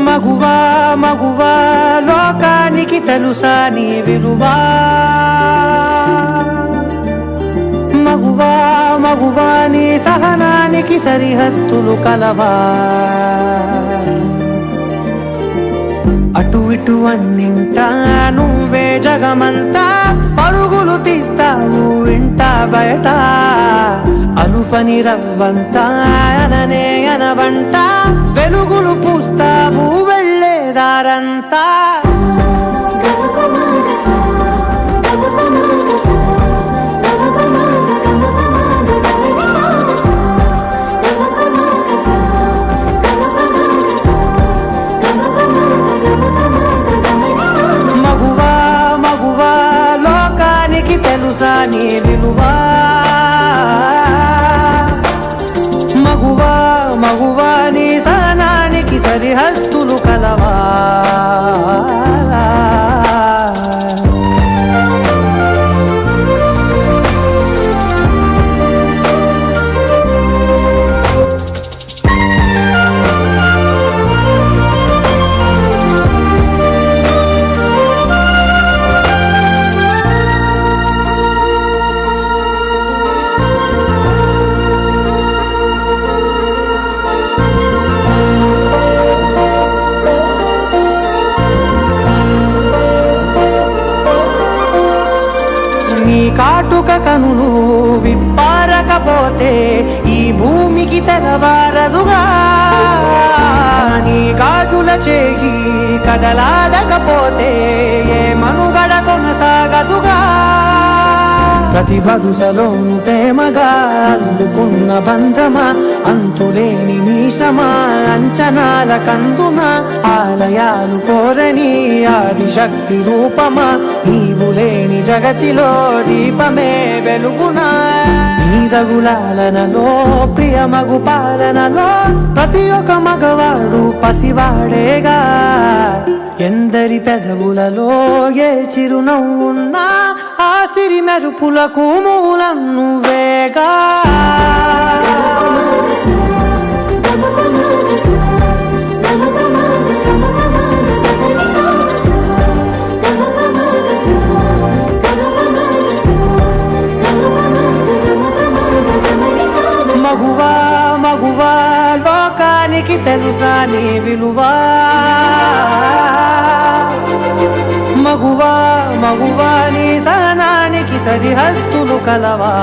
మగువా మగువా లోకానికి తెలుసా నీ విలువా, మగువా మగువా నీ సహనానికి సరిహద్దులు కలవా. అటు ఇటు అన్నింటా నువ్వే జగమంతా, పరుగులు తీస్తావు ఇంట బయట. అలుపని రవ్వంతా అననే అనవంట, వెలుగులు పూస్తావు వెళ్ళేదారంతా. మగువా మగువా లోకానికి తెలుసా నీ విలువా, మగువా మగువా నీ సహనానికి సరిహద్దులు కలవా. నీ కాటుక కనులు విప్పారకపోతే ఈ భూమికి తెలవారదుగా, నీ గాజుల చేయి కదలాడకపోతే ఏ మనుగడ కొనసాగదుగా. ప్రతి వరుసలోను ప్రేమగా అల్లుకున్న బంధమా, అంతులేని నీశమా అంచనాల కందున. ఆలయాలు కోరని ఆదిశక్తి రూపమా, నీవు లేని జగతిలో దీపమే వెలుగునా. నీదగులాలనలో ప్రియమగు పాలనలో ప్రతి ఒక్క మగవాడు పసివాడేగా. ఎందరి పెదవులలో ఏ చిరునవ్వున్నా ఆ సిరి మెరుపులకు మూలం నువ్వేగా. మగువా మగువా లోకానికి తెలుసా నీ విలువా, మగువా మగువా నీ సహనానికి సరిహద్దులు కలవా.